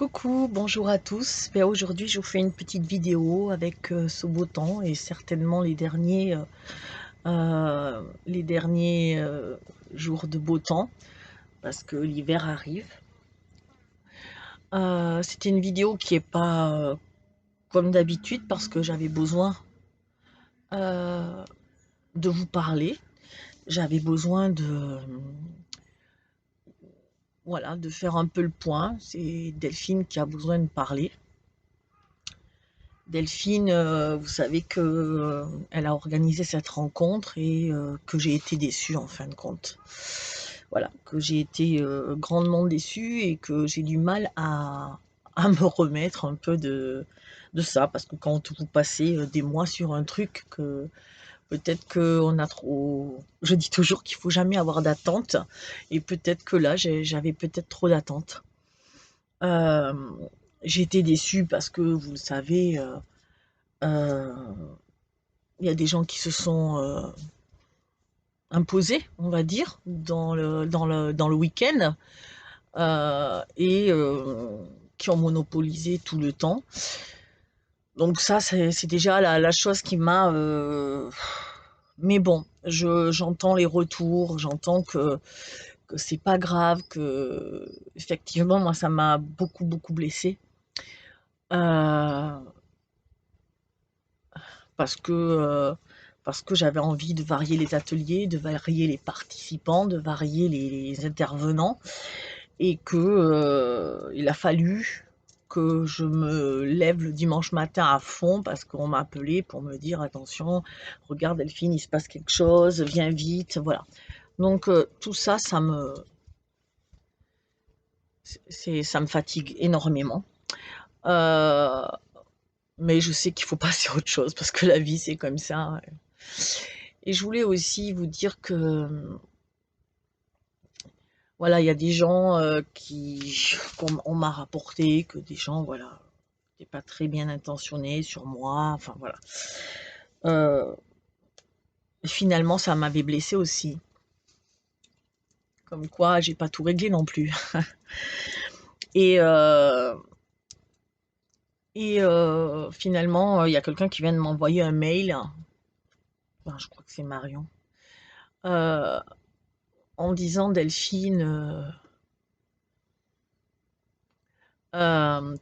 Coucou, bonjour à tous. Ben, aujourd'hui, je vous fais une petite vidéo avec ce beau temps et certainement les derniers jours de beau temps parce que l'hiver arrive. C'était une vidéo qui est pas comme d'habitude parce que j'avais besoin euh, de vous parler. J'avais besoin voilà, de faire un peu le point. C'est Delphine qui a besoin de parler. Delphine, vous savez que elle a organisé cette rencontre et que j'ai été déçue en fin de compte. Voilà, que j'ai été grandement déçue et que j'ai du mal à me remettre un peu de ça, parce que quand vous passez des mois sur un truc, que peut-être qu'on a trop... Je dis toujours qu'il faut jamais avoir d'attente, et peut-être que là, j'avais peut-être trop d'attentes. Euh, j'ai été déçue parce que, vous le savez, euh, il y a des gens qui se sont imposés, on va dire, dans le week-end et qui ont monopolisé tout le temps. Donc ça, c'est déjà la chose qui m'a... Mais bon, j'entends les retours, j'entends que c'est pas grave, que effectivement, moi, ça m'a beaucoup, beaucoup blessée. Euh, parce que, parce que j'avais envie de varier les ateliers, de varier les participants, de varier les intervenants, et que il a fallu que je me lève le dimanche matin à fond parce qu'on m'a appelé pour me dire attention, regarde Delphine, il se passe quelque chose, viens vite, voilà. Donc tout ça, ça me fatigue énormément. Euh, mais je sais qu'il faut passer à autre chose parce que la vie c'est comme ça. Et je voulais aussi vous dire que, voilà, il y a des gens comme on m'a rapporté, que des gens, voilà, n'étaient pas très bien intentionnés sur moi, enfin voilà. Euh, Finalement, ça m'avait blessée aussi. Comme quoi, j'ai pas tout réglé non plus. Et, euh, finalement, il y a quelqu'un qui vient de m'envoyer un mail, enfin, je crois que c'est Marion, euh, en disant Delphine,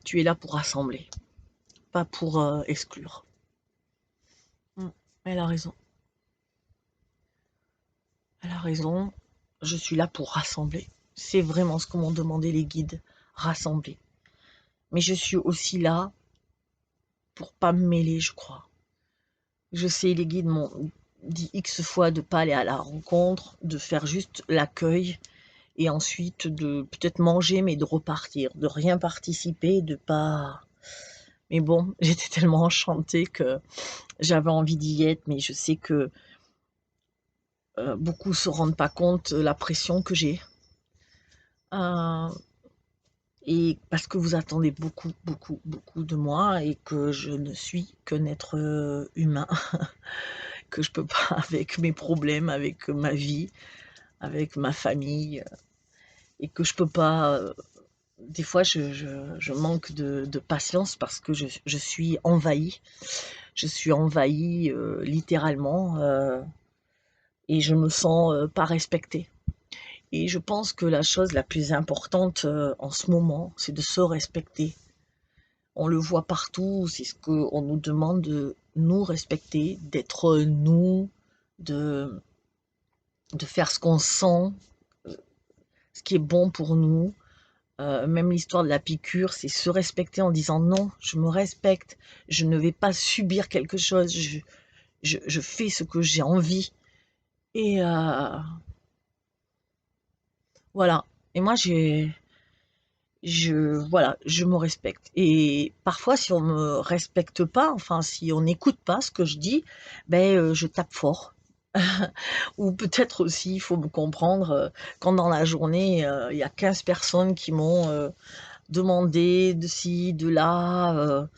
tu es là pour rassembler, pas pour exclure. Mm. Elle a raison. Elle a raison. Je suis là pour rassembler. C'est vraiment ce que m'ont demandé les guides, rassembler. Mais je suis aussi là pour pas me mêler, je crois. Je sais, les guides m'ont dit X fois de pas aller à la rencontre, de faire juste l'accueil et ensuite de peut-être manger mais de repartir, de rien participer, de pas. Mais bon, j'étais tellement enchantée que j'avais envie d'y être, mais je sais que beaucoup se rendent pas compte de la pression que j'ai. Euh, et parce que vous attendez beaucoup, beaucoup, beaucoup de moi et que je ne suis qu'un être humain, que je peux pas avec mes problèmes, avec ma vie, avec ma famille, et que je peux pas. Des fois, je manque de patience parce que je suis envahie. Je suis envahie littéralement et je me sens pas respectée. Et je pense que la chose la plus importante en ce moment, c'est de se respecter. On le voit partout, c'est ce qu'on nous demande de nous respecter, d'être nous, de, de faire ce qu'on sent, ce qui est bon pour nous. Même l'histoire de la piqûre, c'est se respecter en disant non, je me respecte, je ne vais pas subir quelque chose, je fais ce que j'ai envie. Et voilà. Et moi, voilà, je me respecte. Et parfois, si on me respecte pas, enfin, si on n'écoute pas ce que je dis, ben, je tape fort. Ou peut-être aussi, il faut me comprendre, quand dans la journée, il y a 15 personnes qui m'ont demandé de ci, de là,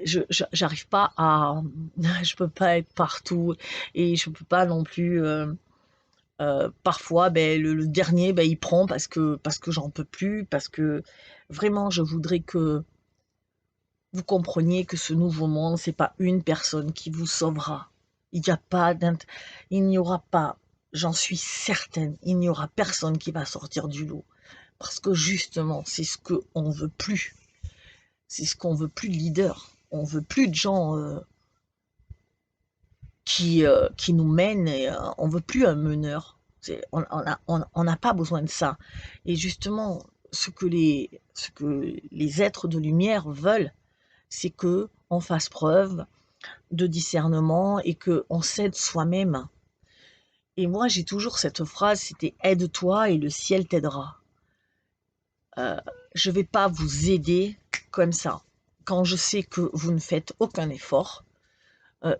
j'arrive pas à, je peux pas être partout et je peux pas non plus. Parfois, ben, le dernier, ben, il prend parce que j'en peux plus, parce que vraiment, je voudrais que vous compreniez que ce nouveau monde, c'est pas une personne qui vous sauvera. Il n'y a pas il n'y aura pas, j'en suis certaine, il n'y aura personne qui va sortir du lot. Parce que justement, c'est ce qu'on veut plus. C'est ce qu'on veut plus de leaders. On veut plus de gens qui nous mènent et on veut plus un meneur. On n'a pas besoin de ça. Et justement, ce que les êtres de lumière veulent, c'est que on fasse preuve de discernement et que on s'aide soi-même. Et moi, j'ai toujours cette phrase, c'était aide-toi et le ciel t'aidera. Je vais pas vous aider comme ça quand je sais que vous ne faites aucun effort.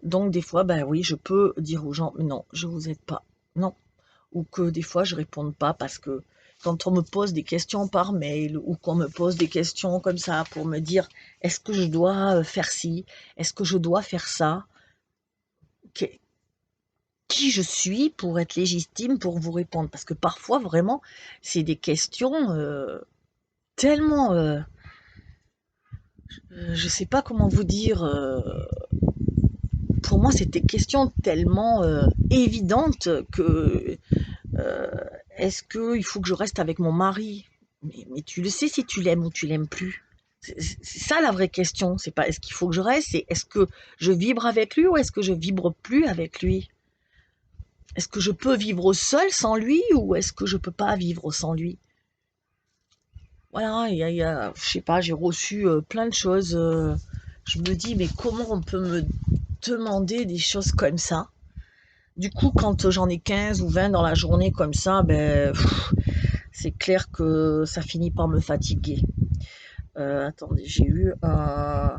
Donc des fois, ben oui, je peux dire aux gens, non, je vous aide pas, non. Ou que des fois, je réponde pas parce que quand on me pose des questions par mail ou qu'on me pose des questions comme ça pour me dire, est-ce que je dois faire ci, est-ce que je dois faire ça, qui je suis pour être légitime pour vous répondre? Parce que parfois, vraiment, c'est des questions tellement, je sais pas comment vous dire. Pour moi, c'était question tellement évidente que euh, est-ce qu'il faut que je reste avec mon mari? Mais tu le sais si tu l'aimes ou tu l'aimes plus. C'est ça la vraie question. C'est pas est-ce qu'il faut que je reste, c'est est-ce que je vibre avec lui ou est-ce que je vibre plus avec lui? Est-ce que je peux vivre seul sans lui ou est-ce que je peux pas vivre sans lui? Voilà, je sais pas, j'ai reçu plein de choses. Je me dis, mais comment on peut me demander des choses comme ça? Du coup, quand j'en ai 15 ou 20 dans la journée comme ça, ben, c'est clair que ça finit par me fatiguer. Attendez, j'ai eu un...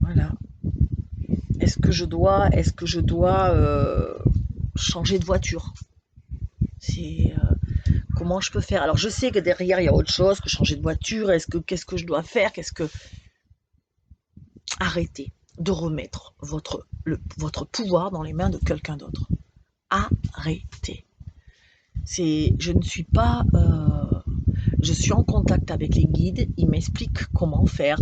Voilà. Est-ce que je dois changer de voiture? C'est comment je peux faire? Alors, je sais que derrière il y a autre chose que changer de voiture. Qu'est-ce que je dois faire? Arrêtez de remettre votre pouvoir dans les mains de quelqu'un d'autre. Arrêtez. Je ne suis pas, je suis en contact avec les guides. Ils m'expliquent comment faire,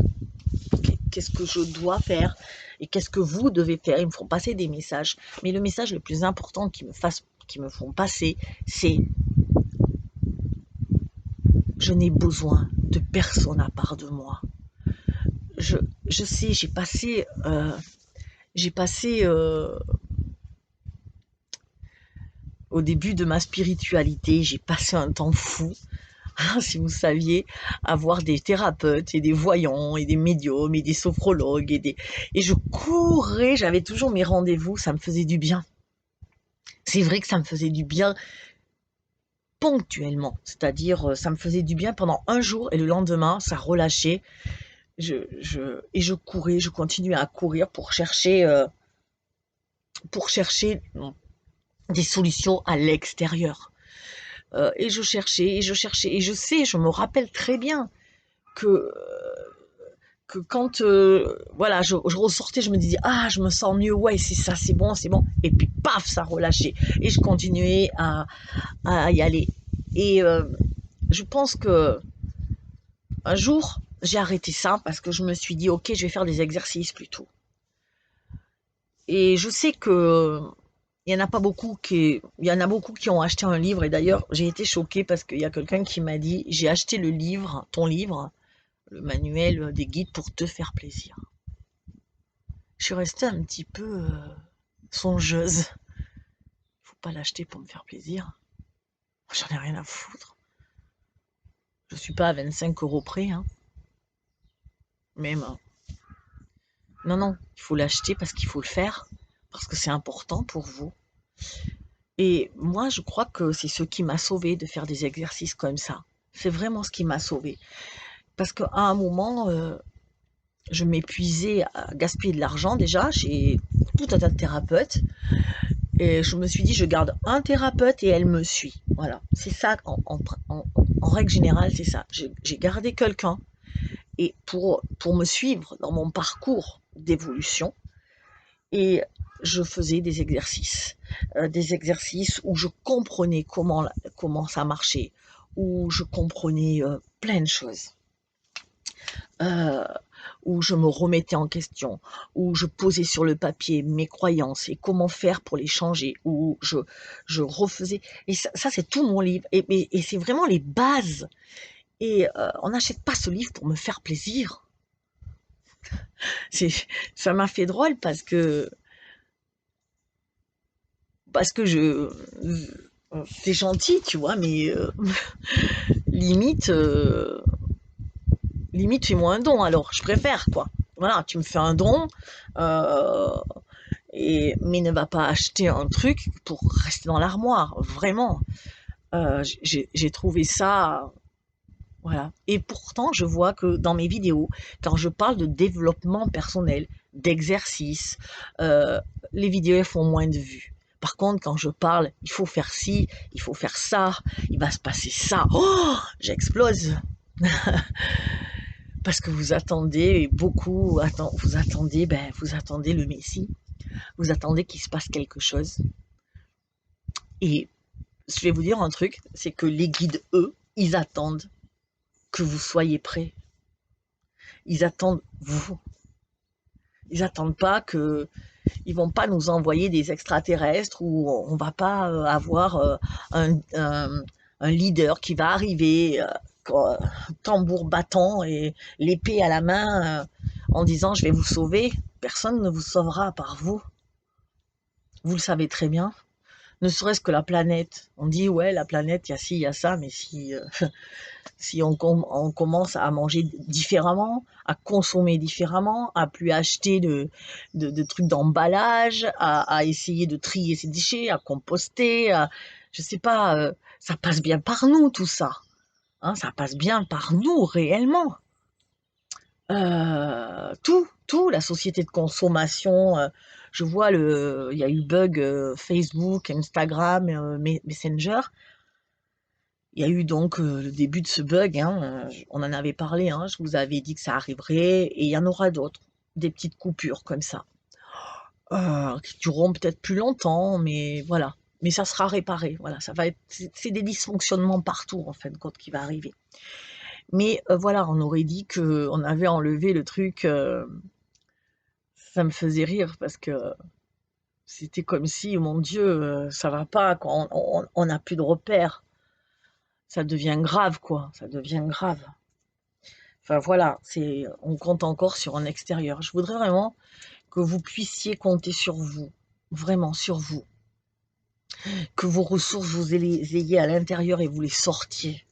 qu'est-ce que je dois faire et qu'est-ce que vous devez faire. Ils me font passer des messages. Mais le message le plus important qu'ils me font passer, c'est je n'ai besoin de personne à part de moi. Je, je sais, j'ai passé au début de ma spiritualité, j'ai passé un temps fou. Si vous saviez, avoir des thérapeutes et des voyants et des médiums et des sophrologues et je courais, j'avais toujours mes rendez-vous, ça me faisait du bien. C'est vrai que ça me faisait du bien ponctuellement, c'est-à-dire ça me faisait du bien pendant un jour et le lendemain, ça relâchait. Et je courais, je continuais à courir pour chercher des solutions à l'extérieur. Et je cherchais, et je sais, je me rappelle très bien que quand voilà, je ressortais, je me disais ah je me sens mieux, ouais c'est ça, c'est bon, et puis paf ça relâchait et je continuais à y aller. Et je pense que un jour j'ai arrêté ça parce que je me suis dit ok je vais faire des exercices plutôt. Et je sais que il y en a beaucoup qui ont acheté un livre et d'ailleurs j'ai été choquée parce qu'il y a quelqu'un qui m'a dit j'ai acheté le livre, ton livre, le manuel des guides pour te faire plaisir. Je suis restée un petit peu songeuse. Faut pas l'acheter pour me faire plaisir. J'en ai rien à foutre. Je suis pas à 25 € près, hein. Même. Non, non, il faut l'acheter parce qu'il faut le faire. Parce que c'est important pour vous. Et moi, je crois que c'est ce qui m'a sauvée de faire des exercices comme ça. C'est vraiment ce qui m'a sauvée. Parce qu'à un moment, je m'épuisais à gaspiller de l'argent déjà. J'ai tout un tas de thérapeutes. Et je me suis dit, je garde un thérapeute et elle me suit. Voilà, c'est ça, en règle générale, c'est ça. J'ai gardé quelqu'un et pour me suivre dans mon parcours d'évolution. et je faisais des exercices où je comprenais comment ça marchait, où je comprenais plein de choses, euh, où je me remettais en question, où je posais sur le papier mes croyances et comment faire pour les changer, où je refaisais. Et ça c'est tout mon livre. Et c'est vraiment les bases. Et on n'achète pas ce livre pour me faire plaisir. Ça m'a fait drôle parce que c'est gentil, tu vois, mais limite, limite fais-moi un don alors, je préfère quoi. Voilà, tu me fais un don, euh, mais ne va pas acheter un truc pour rester dans l'armoire, vraiment. J'ai trouvé ça, voilà. Et pourtant, je vois que dans mes vidéos, quand je parle de développement personnel, d'exercice, euh, les vidéos elles font moins de vues. Par contre, quand je parle, il faut faire ci, il faut faire ça, il va se passer ça. Oh, j'explose parce que vous attendez beaucoup, vous attendez le Messie, vous attendez qu'il se passe quelque chose. Et je vais vous dire un truc, c'est que les guides, eux, ils attendent que vous soyez prêts. Ils attendent vous. Ils attendent pas que, ils vont pas nous envoyer des extraterrestres ou on va pas avoir un leader qui va arriver, tambour battant et l'épée à la main, en disant je vais vous sauver. Personne ne vous sauvera par vous. Vous le savez très bien. Ne serait-ce que la planète. On dit ouais la planète, il y a ci, il y a ça, mais si on commence à manger différemment, à consommer différemment, à plus acheter de trucs d'emballage, à essayer de trier ses déchets, à composter, je sais pas, ça passe bien par nous tout ça. Hein, ça passe bien par nous réellement. Tout, la société de consommation. Je vois il y a eu bug Facebook, Instagram, Messenger. Il y a eu donc le début de ce bug, hein, on en avait parlé, hein, je vous avais dit que ça arriverait, et il y en aura d'autres, des petites coupures comme ça, qui dureront peut-être plus longtemps, mais voilà. Mais ça sera réparé, voilà, ça va être, c'est des dysfonctionnements partout en fin de compte qui va arriver. Mais voilà, on aurait dit que on avait enlevé le truc, ça me faisait rire parce que c'était comme si, mon Dieu, ça va pas, quand on n'a plus de repères, ça devient grave, quoi, ça devient grave. Enfin voilà, on compte encore sur un extérieur. Je voudrais vraiment que vous puissiez compter sur vous, vraiment sur vous, que vos ressources vous les ayez à l'intérieur et vous les sortiez.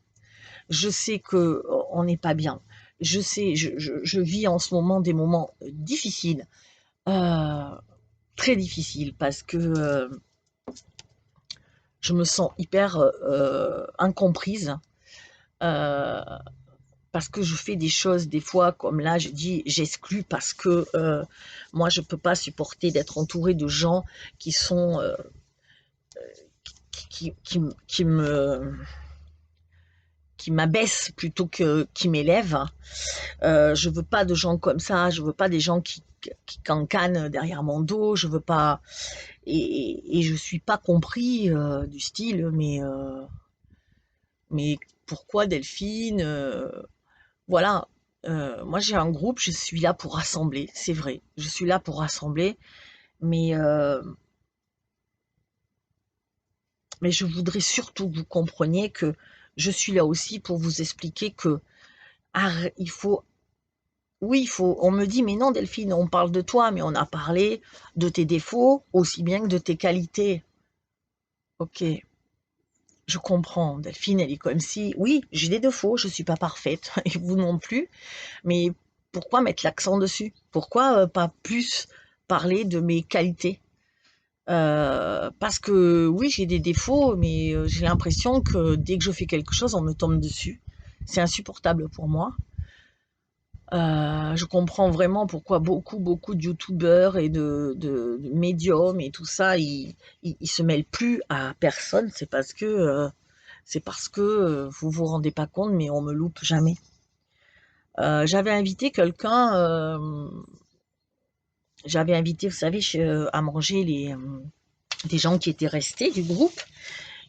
Je sais que on n'est pas bien. Je sais, je vis en ce moment des moments difficiles, euh, très difficiles, parce que je me sens hyper incomprise. Euh, Parce que je fais des choses des fois comme là, je dis j'exclus parce que moi je peux pas supporter d'être entourée de gens qui sont qui qui m'abaissent plutôt que qui m'élèvent. Je veux pas de gens comme ça, je veux pas des gens qui cancanent derrière mon dos, je veux pas, et je suis pas compris du style mais pourquoi Delphine, voilà. Moi, j'ai un groupe, je suis là pour rassembler, c'est vrai. Je suis là pour rassembler, mais, euh, mais je voudrais surtout que vous compreniez que je suis là aussi pour vous expliquer que il faut, oui, il faut. On me dit, mais non, Delphine, on parle de toi, mais on a parlé de tes défauts aussi bien que de tes qualités. Ok, je comprends. Delphine, elle est comme si, oui, j'ai des défauts, je suis pas parfaite, et vous non plus. Mais pourquoi mettre l'accent dessus? Pourquoi pas plus parler de mes qualités? Parce que oui, j'ai des défauts, mais j'ai l'impression que dès que je fais quelque chose, on me tombe dessus. C'est insupportable pour moi. Je comprends vraiment pourquoi beaucoup de youtubeurs et de médiums et tout ça, ils se mêlent plus à personne. C'est parce que vous vous rendez pas compte, mais on me loupe jamais. J'avais invité quelqu'un j'avais invité, vous savez, à manger des gens qui étaient restés du groupe.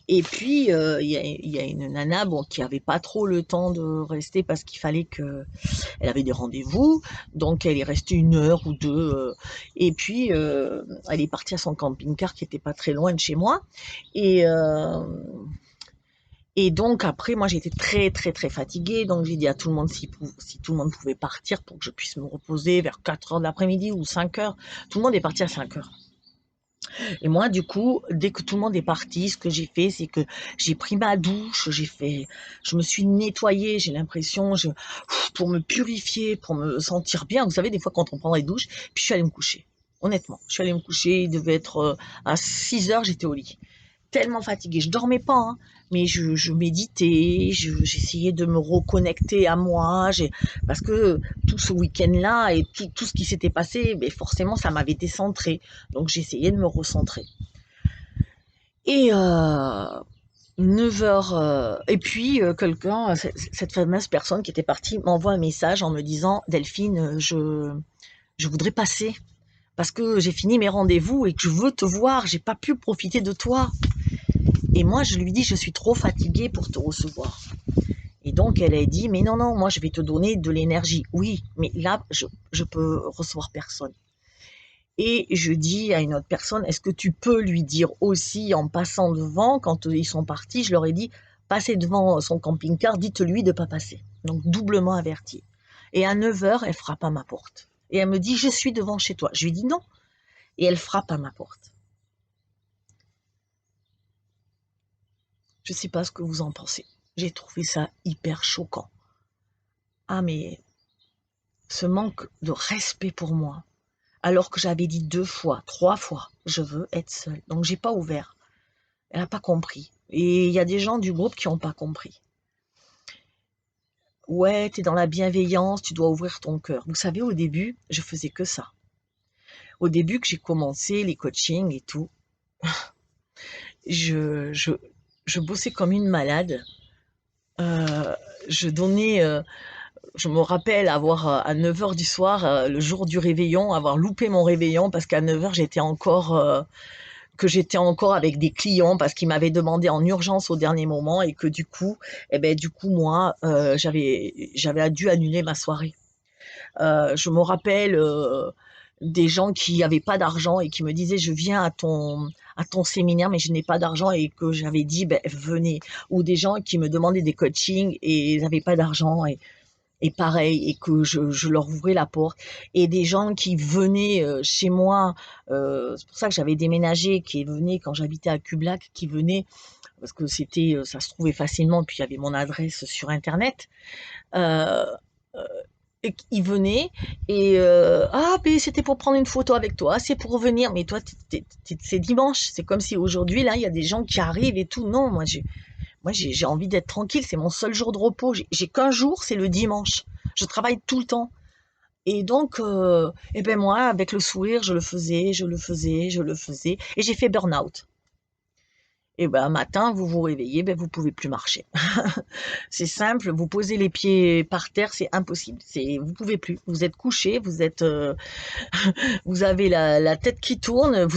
Et puis, il y a une nana, bon, qui avait pas trop le temps de rester parce qu'il fallait que, elle avait des rendez-vous, donc elle est restée 1 heure ou deux. Et puis, elle est partie à son camping-car qui était pas très loin de chez moi. Et, euh, et donc après, moi, j'étais très, très, très fatiguée. Donc j'ai dit à tout le monde si tout le monde pouvait partir pour que je puisse me reposer vers 4 heures de l'après-midi ou 5 heures. Tout le monde est parti à 5 heures. Et moi, du coup, dès que tout le monde est parti, ce que j'ai fait, c'est que j'ai pris ma douche, je me suis nettoyée, j'ai l'impression, pour me purifier, pour me sentir bien. Vous savez, des fois, quand on prend des douches, puis je suis allée me coucher. Honnêtement, je suis allée me coucher, il devait être à 6 heures, j'étais au lit tellement fatiguée. Je dormais pas, hein, mais je méditais, j'essayais de me reconnecter à moi, parce que tout ce week-end-là et tout ce qui s'était passé, mais forcément, ça m'avait décentré. Donc, j'essayais de me recentrer. Et 9 heures, et puis quelqu'un, cette fameuse personne qui était partie, m'envoie un message en me disant, Delphine, je voudrais passer parce que j'ai fini mes rendez-vous et que je veux te voir, j'ai pas pu profiter de toi. Et moi, je lui dis, je suis trop fatiguée pour te recevoir. Et donc, elle a dit, mais non, non, moi, je vais te donner de l'énergie. Oui, mais là, je peux recevoir personne. Et je dis à une autre personne, est-ce que tu peux lui dire aussi en passant devant, quand ils sont partis, je leur ai dit, passez devant son camping-car, dites-lui de ne pas passer. Donc, doublement averti. Et à 9 heures, elle frappe à ma porte. Et elle me dit, je suis devant chez toi. Je lui dis non. Et elle frappe à ma porte. Je ne sais pas ce que vous en pensez. J'ai trouvé ça hyper choquant. Ah, mais ce manque de respect pour moi, alors que j'avais dit 2 fois, 3 fois, je veux être seule. Donc, j'ai pas ouvert. Elle n'a pas compris. Et il y a des gens du groupe qui n'ont pas compris. Ouais, tu es dans la bienveillance, tu dois ouvrir ton cœur. Vous savez, au début, je faisais que ça. Au début que j'ai commencé les coachings et tout, je, je, je bossais comme une malade. Euh, je donnais, je me rappelle avoir à 9 heures du soir, le jour du réveillon, avoir loupé mon réveillon parce qu'à 9 heures, j'étais encore avec des clients parce qu'ils m'avaient demandé en urgence au dernier moment et que du coup, moi, j'avais dû annuler ma soirée. Je me rappelle des gens qui n'avaient pas d'argent et qui me disaient je viens à ton séminaire mais je n'ai pas d'argent et que j'avais dit ben, venez. Ou des gens qui me demandaient des coachings et ils n'avaient pas d'argent et pareil, et que je leur ouvrais la porte. Et des gens qui venaient chez moi, c'est pour ça que j'avais déménagé, qui venaient quand j'habitais à Cublac, qui venaient parce que ça se trouvait facilement, puis il y avait mon adresse sur Internet. Euh, et ils venaient et ah mais c'était pour prendre une photo avec toi, c'est pour revenir, mais toi c'est dimanche, c'est comme si aujourd'hui là il y a des gens qui arrivent et tout. Non, moi j'ai envie d'être tranquille, c'est mon seul jour de repos, j'ai qu'un jour, c'est le dimanche. Je travaille tout le temps. Et donc, et ben moi, avec le sourire, je le faisais, je le faisais, je le faisais. Et j'ai fait burn-out. Et ben, un matin, vous vous réveillez, ben, vous pouvez plus marcher. C'est simple, vous posez les pieds par terre, c'est impossible. Vous pouvez plus. Vous êtes couché, vous avez la tête qui tourne,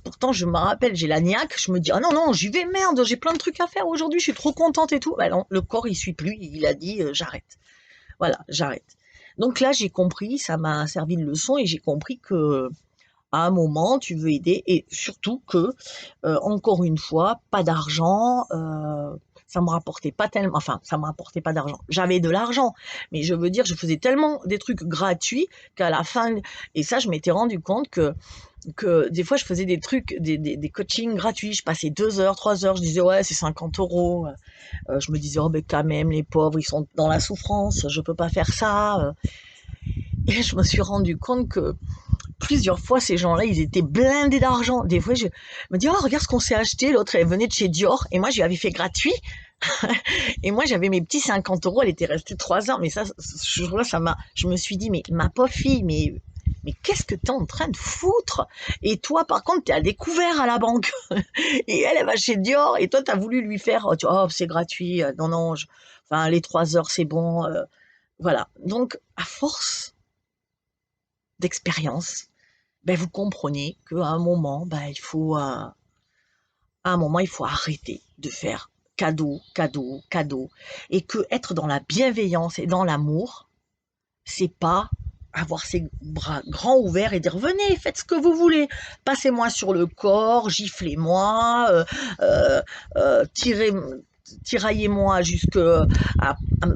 pourtant je me rappelle, j'ai la niaque, je me dis, ah non, non, j'y vais, merde, j'ai plein de trucs à faire aujourd'hui, je suis trop contente et tout. Ben non, le corps, il suit plus, il a dit, j'arrête. Voilà, j'arrête. Donc là, j'ai compris, ça m'a servi de leçon et j'ai compris que à un moment, tu veux aider et surtout que, encore une fois, pas d'argent, ça me rapportait pas tellement, enfin, ça me rapportait pas d'argent. J'avais de l'argent, mais je veux dire, je faisais tellement des trucs gratuits qu'à la fin, et ça, je m'étais rendu compte que des fois, je faisais des trucs, des coachings gratuits. Je passais 2 heures, 3 heures, je disais, ouais, c'est 50 euros. Je me disais, oh, ben, quand même, les pauvres, ils sont dans la souffrance, je peux pas faire ça. Et je me suis rendu compte que plusieurs fois, ces gens-là, ils étaient blindés d'argent. Des fois, je me dis, oh, regarde ce qu'on s'est acheté. L'autre, elle venait de chez Dior. Et moi, je lui avais fait gratuit. Et moi, j'avais mes petits 50 euros. Elle était restée 3 heures. Mais ça, ce jour-là, je me suis dit, mais ma pauvre fille, mais qu'est-ce que t'es en train de foutre? Et toi, par contre, t'es à découvert à la banque. Et elle va chez Dior. Et toi, t'as voulu lui faire, oh, c'est gratuit. Non, non, enfin, les 3 heures, c'est bon. Voilà. Donc, à force d'expérience, ben vous comprenez qu'à un moment, ben à un moment, il faut arrêter de faire cadeau, cadeau, cadeau. Et que être dans la bienveillance et dans l'amour, c'est pas avoir ses bras grands ouverts et dire venez, faites ce que vous voulez, passez-moi sur le corps, giflez-moi, tirez, tiraillez-moi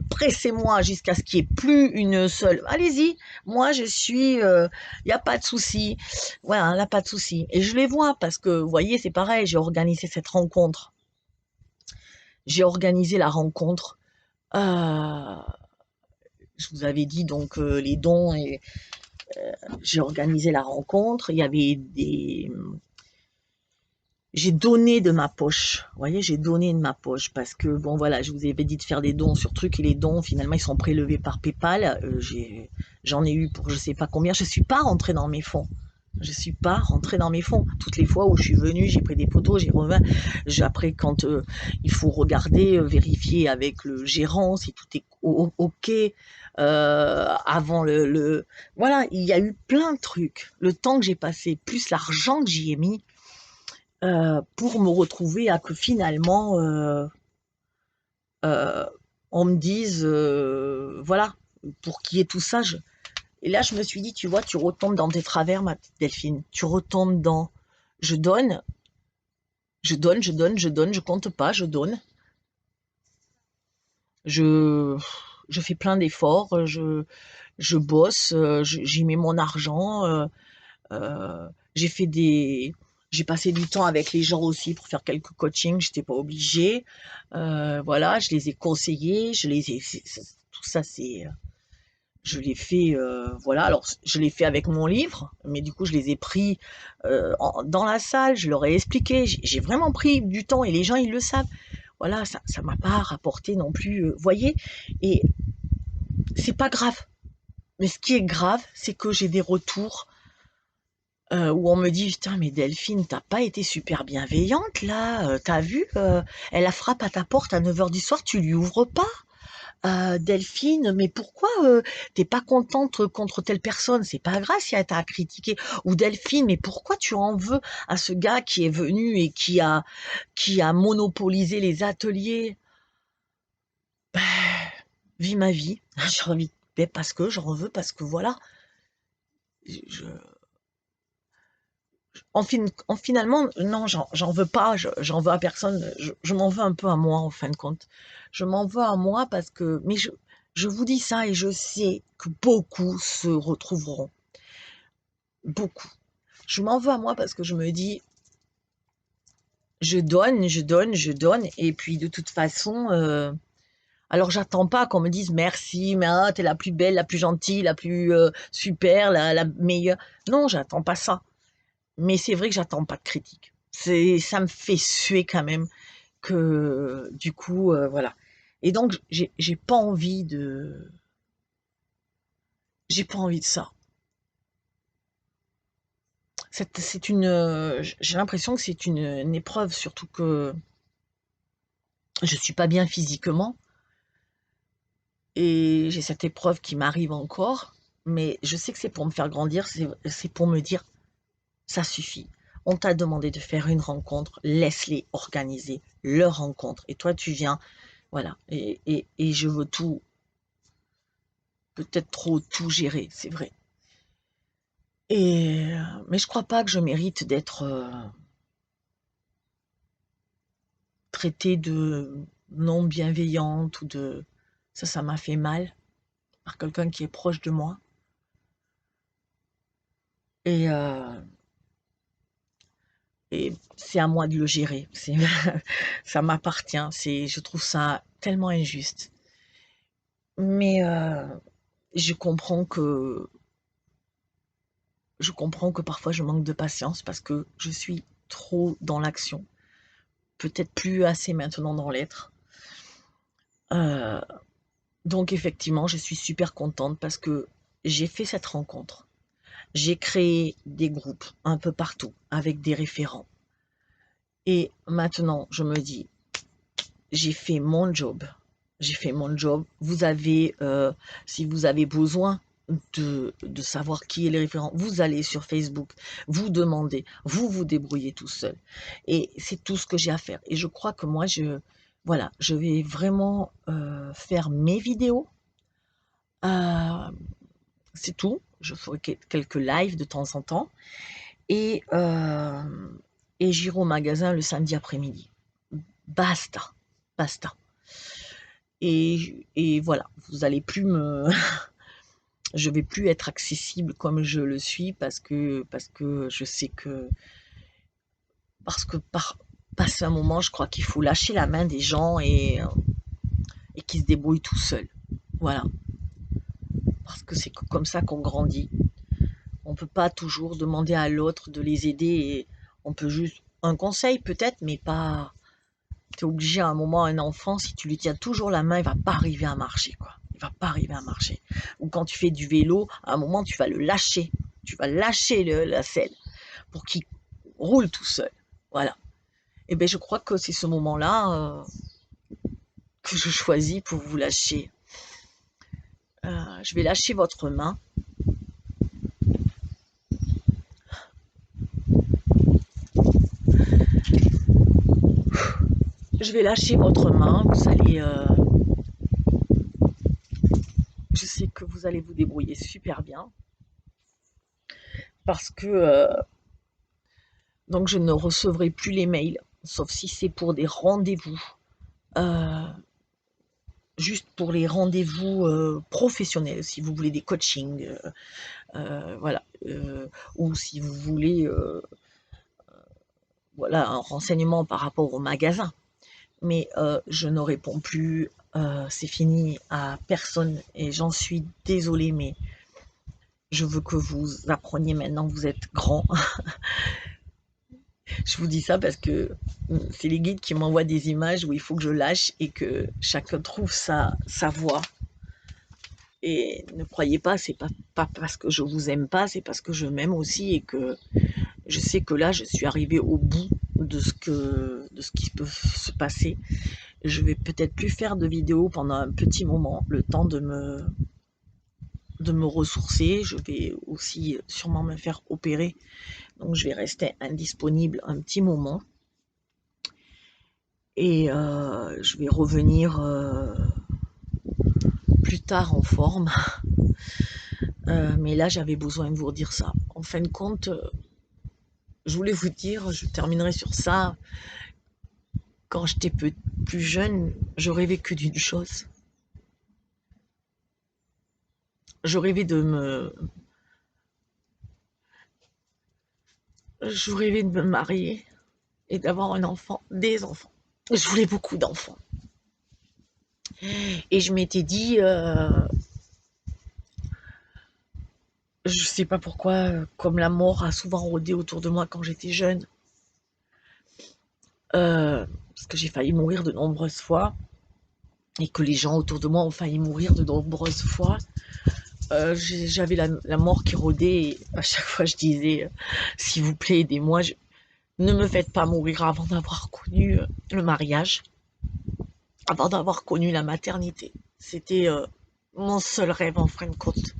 pressez-moi jusqu'à ce qu'il n'y ait plus une seule. Allez-y, moi je suis, il n'y a pas de souci. Voilà, il n'y a pas de souci. Et je les vois parce que, vous voyez, c'est pareil, j'ai organisé cette rencontre. J'ai organisé la rencontre. Euh, je vous avais dit donc les dons et j'ai organisé la rencontre. Il y avait des, j'ai donné de ma poche. Vous voyez, j'ai donné de ma poche parce que bon voilà, je vous avais dit de faire des dons sur trucs et les dons finalement ils sont prélevés par PayPal. J'en ai eu pour je sais pas combien. Je suis pas rentrée dans mes fonds. Je suis pas rentrée dans mes fonds. Toutes les fois où je suis venue, j'ai pris des photos, j'ai revint. Après, quand il faut regarder, vérifier avec le gérant si tout est OK. Avant voilà, il y a eu plein de trucs. Le temps que j'ai passé, plus l'argent que j'y ai mis, pour me retrouver à que finalement, euh, on me dise, voilà, pour qu'il y ait tout ça. Et là, je me suis dit, tu vois, tu retombes dans tes travers, ma petite Delphine. Tu retombes dans, je donne, je donne, je donne, je donne, je compte pas, je donne. Je, je fais plein d'efforts, je bosse, j'y mets mon argent. J'ai fait j'ai passé du temps avec les gens aussi pour faire quelques coachings, j'étais pas obligée. Voilà, je les ai conseillés, tout ça je l'ai fait, voilà. Alors je l'ai fait avec mon livre, mais du coup je les ai pris dans la salle, je leur ai expliqué, j'ai vraiment pris du temps et les gens ils le savent. Voilà, ça m'a pas rapporté non plus, voyez. Et c'est pas grave. Mais ce qui est grave, c'est que j'ai des retours où on me dit: «Putain, mais Delphine, t'as pas été super bienveillante là, tu vu, elle a frappe à ta porte à 9 heures du soir, tu lui ouvres pas? Delphine, mais pourquoi, tu pas contente contre telle personne? C'est pas grave si elle t'a critiqué. Ou Delphine, mais pourquoi tu en veux à ce gars qui est venu et qui a monopolisé les ateliers?» Vis ma vie, j'ai envie beh, parce que j'en veux, parce que voilà, je finalement, non, j'en veux pas, j'en veux à personne, je m'en veux un peu à moi en fin de compte. Je m'en veux à moi parce que, mais je vous dis ça et je sais que beaucoup se retrouveront, beaucoup. Je m'en veux à moi parce que je me dis, je donne, je donne, je donne, et puis de toute façon, alors j'attends pas qu'on me dise merci, mais ah, t'es la plus belle, la plus gentille, la plus super, la meilleure. Non, j'attends pas ça. Mais c'est vrai que j'attends pas de critiques. Ça me fait suer quand même que du coup, voilà. Et donc j'ai pas envie de ça. J'ai l'impression que c'est une épreuve, surtout que je suis pas bien physiquement et j'ai cette épreuve qui m'arrive encore. Mais je sais que c'est pour me faire grandir, c'est pour me dire ça suffit. On t'a demandé de faire une rencontre, laisse-les organiser leur rencontre. Et toi, tu viens, voilà. Et je veux tout, peut-être trop tout gérer, c'est vrai. Mais je crois pas que je mérite d'être traitée de non bienveillante ou de ça m'a fait mal par quelqu'un qui est proche de moi. Et, euh, et c'est à moi de le gérer. Ça m'appartient. Je trouve ça tellement injuste. Mais je comprends que parfois je manque de patience parce que je suis trop dans l'action. Peut-être plus assez maintenant dans l'être. Euh, donc effectivement, je suis super contente parce que j'ai fait cette rencontre. J'ai créé des groupes un peu partout avec des référents. Et maintenant, je me dis, j'ai fait mon job. J'ai fait mon job. Si vous avez besoin de savoir qui est les référents. Vous allez sur Facebook, vous demandez, vous vous débrouillez tout seul. Et c'est tout ce que j'ai à faire. Et je crois que moi, voilà, je vais vraiment faire mes vidéos. Euh, c'est tout. Je ferai quelques lives de temps en temps. Et, euh, et j'irai au magasin le samedi après-midi. Basta. Basta. Et voilà, vous allez plus me... je vais plus être accessible comme je le suis parce que je sais que parce que par passer un moment, je crois qu'il faut lâcher la main des gens et qu'ils se débrouillent tout seuls. Voilà, parce que c'est comme ça qu'on grandit. On peut pas toujours demander à l'autre de les aider et on peut juste un conseil peut-être, mais pas. T'es obligé à un moment, un enfant, si tu lui tiens toujours la main, il va pas arriver à marcher, quoi. Il va pas arriver à marcher. Ou quand tu fais du vélo, à un moment, tu vas le lâcher. Tu vas lâcher la selle pour qu'il roule tout seul. Voilà. Et ben, je crois que c'est ce moment-là que je choisis pour vous lâcher. Je vais lâcher votre main. Je vais lâcher votre main. Vous allez. Je sais que vous allez vous débrouiller super bien parce que donc je ne recevrai plus les mails, sauf si c'est pour des rendez-vous. Euh, Juste pour les rendez-vous professionnels, si vous voulez des coachings, voilà, ou si vous voulez, voilà, un renseignement par rapport au magasin. Mais je ne réponds plus, c'est fini à personne et j'en suis désolée, mais je veux que vous appreniez maintenant que vous êtes grand. Je vous dis ça parce que c'est les guides qui m'envoient des images où il faut que je lâche et que chacun trouve sa voie. Et ne croyez pas, c'est pas parce que je vous aime pas, c'est parce que je m'aime aussi et que je sais que là, je suis arrivée au bout de ce qui peut se passer. Je vais peut-être plus faire de vidéos pendant un petit moment, le temps de me ressourcer. Je vais aussi sûrement me faire opérer, donc je vais rester indisponible un petit moment. Et je vais revenir plus tard en forme. Mais là, j'avais besoin de vous dire ça. En fin de compte, je voulais vous dire, je terminerai sur ça. Quand j'étais plus jeune, je rêvais que d'une chose. Je rêvais de me, je rêvais de me marier et d'avoir un enfant, des enfants. Je voulais beaucoup d'enfants. Et je m'étais dit, je sais pas pourquoi, comme la mort a souvent rôdé autour de moi quand j'étais jeune, parce que j'ai failli mourir de nombreuses fois et que les gens autour de moi ont failli mourir de nombreuses fois. J'avais la mort qui rôdait et à chaque fois je disais s'il vous plaît aidez-moi, ne me faites pas mourir avant d'avoir connu le mariage, avant d'avoir connu la maternité. C'était mon seul rêve en fin de compte,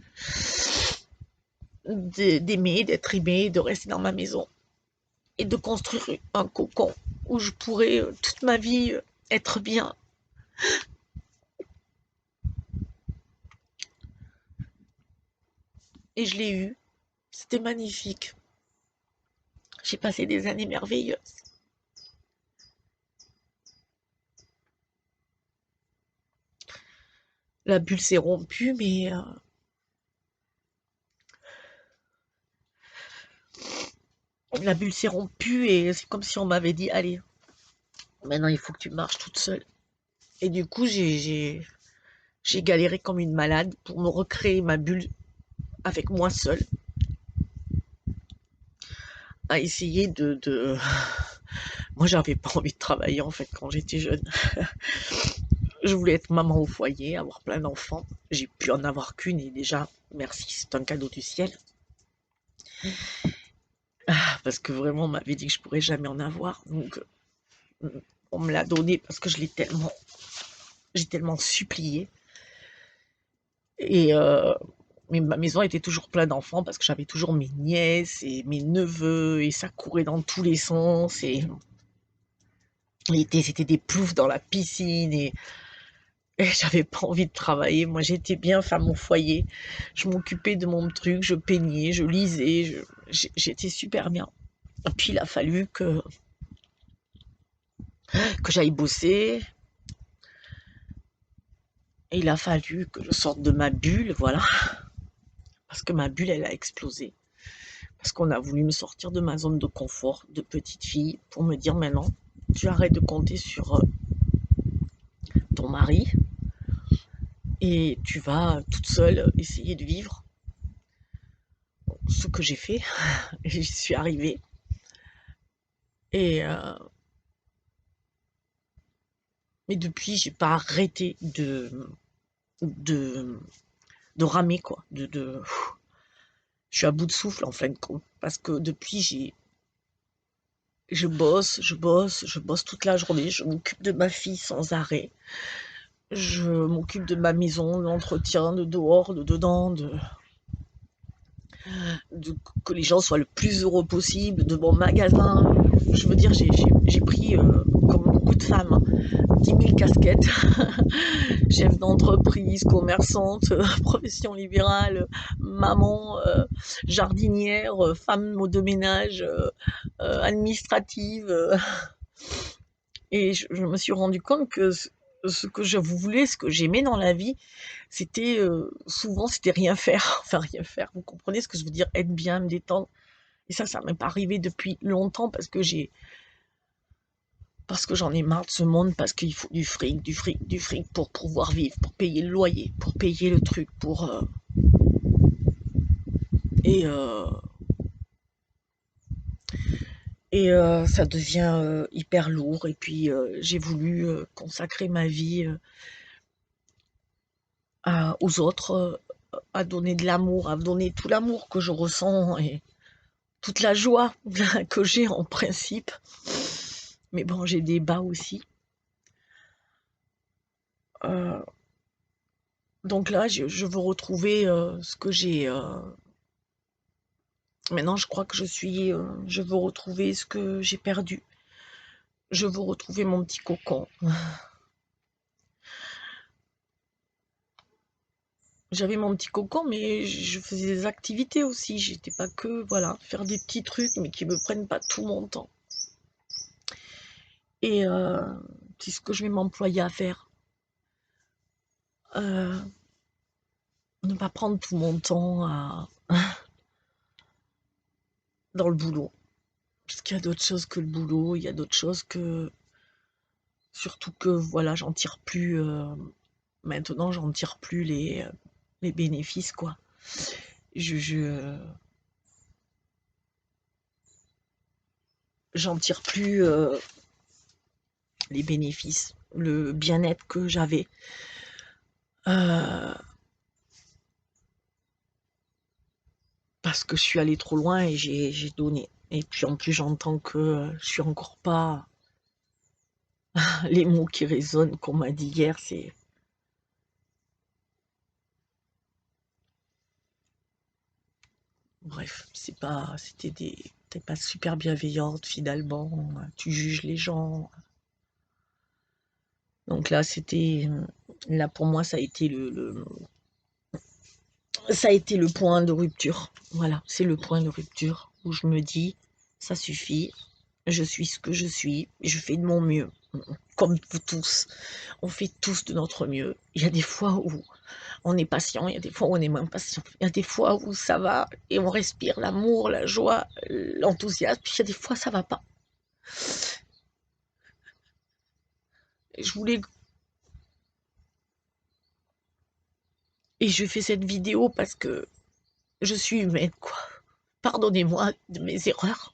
d'aimer, d'être aimé, de rester dans ma maison et de construire un cocon où je pourrais toute ma vie être bien. Et je l'ai eu, c'était magnifique. J'ai passé des années merveilleuses. La bulle s'est rompue, mais la bulle s'est rompue et c'est comme si on m'avait dit allez, maintenant il faut que tu marches toute seule. Et du coup, j'ai galéré comme une malade pour me recréer ma bulle avec moi seule, à essayer Moi, j'avais pas envie de travailler en fait quand j'étais jeune. Je voulais être maman au foyer, avoir plein d'enfants. J'ai pu en avoir qu'une et déjà, merci, c'est un cadeau du ciel. Parce que vraiment, on m'avait dit que je pourrais jamais en avoir. Donc, on me l'a donné parce que j'ai tellement supplié. Et Mais ma maison était toujours pleine d'enfants parce que j'avais toujours mes nièces et mes neveux et ça courait dans tous les sens et l'été c'était des ploufs dans la piscine et j'avais pas envie de travailler. Moi j'étais bien femme au foyer, je m'occupais de mon truc, je peignais, je lisais, j'étais super bien. Et puis il a fallu que j'aille bosser, et il a fallu que je sorte de ma bulle, voilà, parce que ma bulle elle a explosé. Parce qu'on a voulu me sortir de ma zone de confort de petite fille pour me dire maintenant, tu arrêtes de compter sur ton mari et tu vas toute seule essayer de vivre. Ce que j'ai fait, j'y suis arrivée. Et mais depuis, j'ai pas arrêté de, de ramer quoi. Je suis à bout de souffle en fin de compte parce que depuis, je bosse toute la journée. Je m'occupe de ma fille sans arrêt. Je m'occupe de ma maison, de l'entretien, de dehors, de dedans, que les gens soient le plus heureux possible, de mon magasin. Je veux dire, j'ai pris, comme beaucoup de femmes, 10 000 casquettes. Chef d'entreprise, commerçante, profession libérale, maman, jardinière, femme de ménage, administrative. Et je me suis rendu compte que ce que je voulais, ce que j'aimais dans la vie, c'était souvent c'était rien faire, enfin rien faire. Vous comprenez ce que je veux dire? Être bien, me détendre. Et ça m'est pas arrivé depuis longtemps parce que j'en ai marre de ce monde, parce qu'il faut du fric, du fric, du fric pour pouvoir vivre, pour payer le loyer, pour payer le truc, et euh, ça devient hyper lourd. Et puis j'ai voulu consacrer ma vie aux autres, à donner de l'amour, à donner tout l'amour que je ressens et toute la joie que j'ai en principe. Mais bon, j'ai des bas aussi. Euh, donc là, je veux retrouver ce que j'ai. Maintenant, je crois que je veux retrouver ce que j'ai perdu. Je veux retrouver mon petit cocon. J'avais mon petit cocon, mais je faisais des activités aussi. J'étais pas que, voilà, faire des petits trucs, mais qui me prennent pas tout mon temps. Et c'est ce que je vais m'employer à faire. Euh, ne pas prendre tout mon temps dans le boulot. Parce qu'il y a d'autres choses que le boulot, il y a d'autres choses que... Surtout que, voilà, j'en tire plus... maintenant, j'en tire plus les bénéfices, quoi. Je j'en tire plus les bénéfices, le bien-être que j'avais. Euh, parce que je suis allée trop loin et j'ai donné. Et puis en plus, j'entends que je suis encore pas. Les mots qui résonnent qu'on m'a dit hier, c'est. Bref, t'es pas super bienveillante finalement. Tu juges les gens. Donc là, là pour moi, ça a été le point de rupture. Voilà, c'est le point de rupture où je me dis, ça suffit. Je suis ce que je suis. Je fais de mon mieux. Comme vous tous, on fait tous de notre mieux. Il y a des fois où on est patient, il y a des fois où on est moins patient. Il y a des fois où ça va et on respire l'amour, la joie, l'enthousiasme. Puis il y a des fois ça va pas. Et je fais cette vidéo parce que je suis humaine, quoi. Pardonnez-moi de mes erreurs.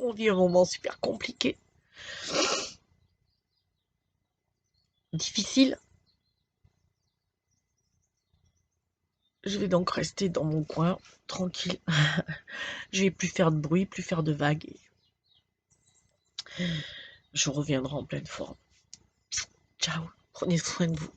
On vit un moment super compliqué, difficile. Je vais donc rester dans mon coin, tranquille. Je vais plus faire de bruit, plus faire de vagues. Je reviendrai en pleine forme. Ciao, prenez soin de vous.